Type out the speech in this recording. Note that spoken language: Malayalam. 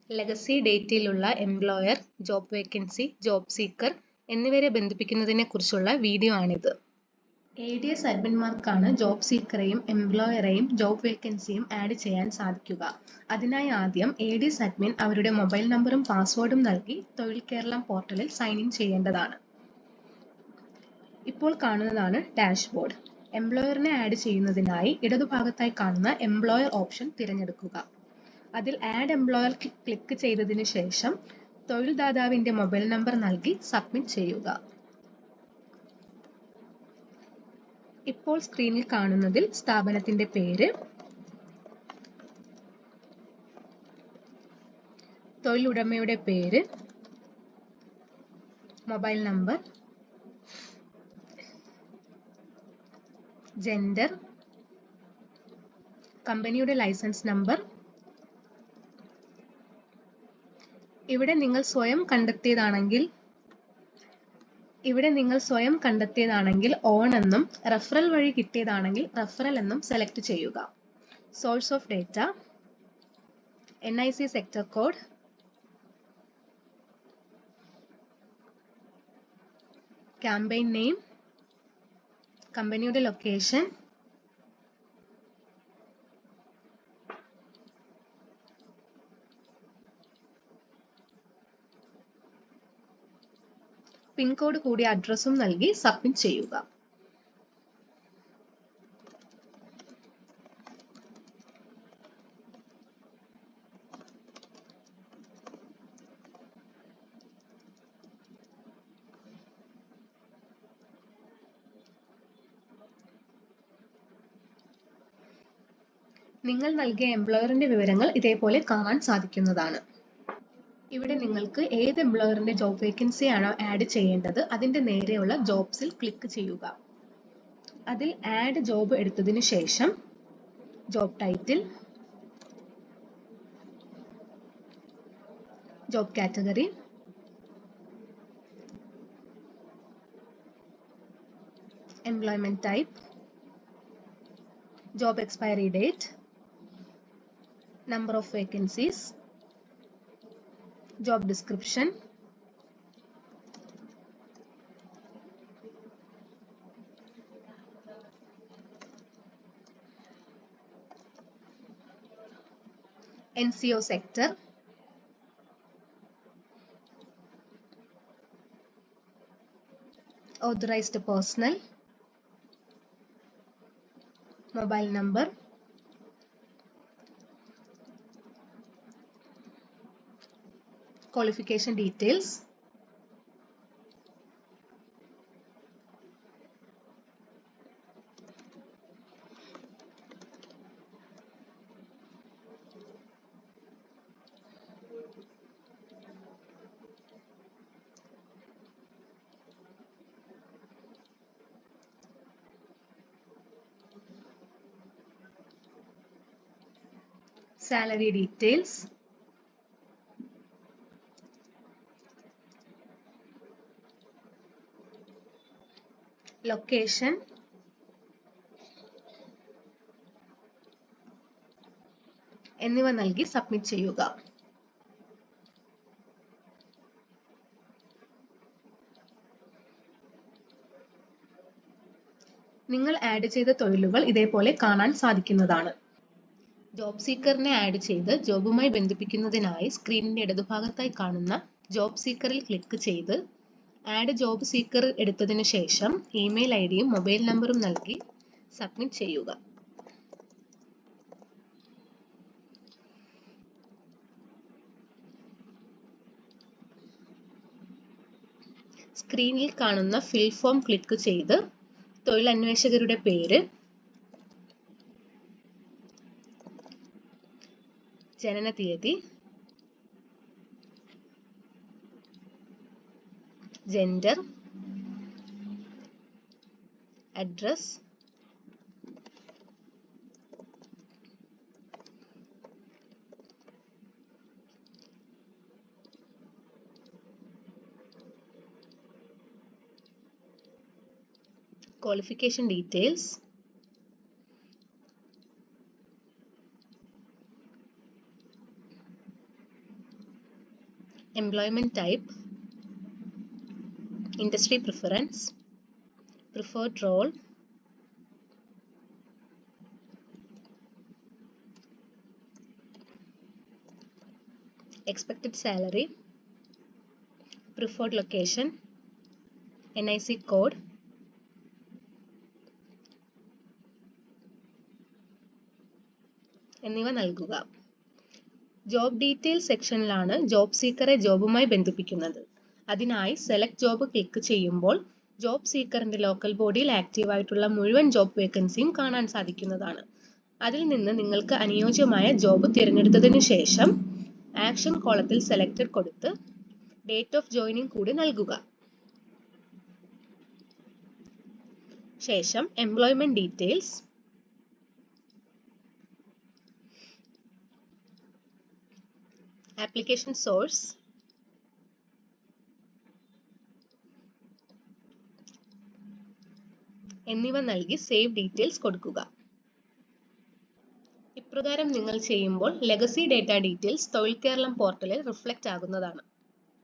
ലെഗസി ഡേറ്റയിലുള്ള employer, job vacancy, job seeker എന്നിവരെ ബന്ധിപ്പിക്കുന്നതിനെക്കുറിച്ചുള്ള വീഡിയോ ആണിത്. ADS അഡ്മിന്മാർക്കാണ് ജോബ് സീക്കറെയും എംപ്ലോയറെയും ജോബ് വേക്കൻസിയും ആഡ് ചെയ്യാൻ സാധിക്കുക. അതിനായി ആദ്യം ADS അഡ്മിൻ അവരുടെ മൊബൈൽ നമ്പറും പാസ്വേഡും നൽകി തൊഴിൽ കേരളം പോർട്ടലിൽ സൈൻ ഇൻ ചെയ്യേണ്ടതാണ്. ഇപ്പോൾ കാണുന്നതാണ് ഡാഷ്ബോർഡ്. എംപ്ലോയറിനെ ആഡ് ചെയ്യുന്നതിനായി ഇടതുഭാഗത്തായി കാണുന്ന എംപ്ലോയർ ഓപ്ഷൻ തിരഞ്ഞെടുക്കുക. അതിൽ ആഡ് എംപ്ലോയർ ക്ലിക്ക് ചെയ്തതിനു ശേഷം തൊഴിൽദാതാവിന്റെ മൊബൈൽ നമ്പർ നൽകി സബ്മിറ്റ് ചെയ്യുക. ഇപ്പോൾ സ്ക്രീനിൽ കാണുന്നതിൽ സ്ഥാപനത്തിന്റെ പേര്, തൊഴിലുടമയുടെ പേര്, മൊബൈൽ നമ്പർ, ജെൻഡർ, കമ്പനിയുടെ ലൈസൻസ് നമ്പർ. ഇവിടെ നിങ്ങൾ സ്വയം കണ്ടെത്തിയതാണെങ്കിൽ ഓൺ എന്നും റെഫറൽ വഴി കിട്ടിയതാണെങ്കിൽ റെഫറൽ എന്നും സെലക്ട് ചെയ്യുക. Source of data, NIC sector code, campaign name, കമ്പനിയുടെ ലൊക്കേഷൻ, പിൻകോഡ് കൂടിയ അഡ്രസ്സും നൽകി സബ്മിറ്റ് ചെയ്യുക. നിങ്ങൾ നൽകിയ എംപ്ലോയറിന്റെ വിവരങ്ങൾ ഇതേപോലെ കാണാൻ സാധിക്കുന്നതാണ്. ഇവിടെ നിങ്ങൾക്ക് ഏത് എംപ്ലോയറിന്റെ ജോബ് വേക്കൻസി ആണോ ആഡ് ചെയ്യേണ്ടത് അതിന്റെ നേരെയുള്ള ജോബ്സിൽ ക്ലിക്ക് ചെയ്യുക. അതിൽ ആഡ് ജോബ് എടുത്തതിനു ശേഷം job title, job category, employment type, job expiry date, number of vacancies, job description, NCO sector, authorized personnel, mobile number, qualification details, salary details, location, എന്നിവ നൽകി സബ്മിറ്റ് ചെയ്യുക. നിങ്ങൾ ആഡ് ചെയ്ത തൊഴിലുകൾ ഇതേപോലെ കാണാൻ സാധിക്കുന്നതാണ്. ജോബ് സീക്കറിനെ ആഡ് ചെയ്ത് ജോബുമായി ബന്ധിപ്പിക്കുന്നതിനായി സ്ക്രീനിന്റെ ഇടതുഭാഗത്തായി കാണുന്ന ജോബ് സീക്കറിൽ ക്ലിക്ക് ചെയ്ത് ആഡ് ജോബ് സീക്കർ എടുത്തതിനു ശേഷം ഇമെയിൽ ഐഡിയും മൊബൈൽ നമ്പറും നൽകി സബ്മിറ്റ് ചെയ്യുക. സ്ക്രീനിൽ കാണുന്ന ഫിൽ ഫോം ക്ലിക്ക് ചെയ്ത് തൊഴിലന്വേഷകരുടെ പേര്, ജനനതീയതി, gender, address, qualification details, employment type, industry preference, preferred role, expected salary, preferred location, NIC code, എന്നിവ നൽകുക. ജോബ് ഡീറ്റെയിൽസ് സെക്ഷനിലാണ് ജോബ് സീക്കറെ ജോബുമായി ബന്ധിപ്പിക്കുന്നത്. അതിനായി സെലക്ട് ജോബ് ക്ലിക്ക് ചെയ്യുമ്പോൾ ജോബ് സീക്കറിന്റെ ലോക്കൽ ബോഡിയിൽ ആക്റ്റീവ് ആയിട്ടുള്ള മുഴുവൻ ജോബ് വേക്കൻസിയും കാണാൻ സാധിക്കുന്നതാണ്. അതിൽ നിന്ന് നിങ്ങൾക്ക് അനുയോജ്യമായ ജോബ് തിരഞ്ഞെടുത്തതിനു ശേഷം ആക്ഷൻ കോളത്തിൽ സെലക്ടഡ് കൊടുത്ത് ഡേറ്റ് ഓഫ് ജോയിനിങ് കൂടി നൽകുക. ശേഷം എംപ്ലോയ്മെന്റ് ഡീറ്റെയിൽസ്, ആപ്ലിക്കേഷൻ സോഴ്സ്, എന്നിവ നൽകി സേവ് ഡീറ്റെയിൽസ് കൊടുക്കുക. ഇപ്രകാരം നിങ്ങൾ ചെയ്യുമ്പോൾ ലെഗസി ഡേറ്റ ഡീറ്റെയിൽസ് തൊഴിൽ കേരളം പോർട്ടലിൽ റിഫ്ലക്റ്റ് ആകുന്നതാണ്.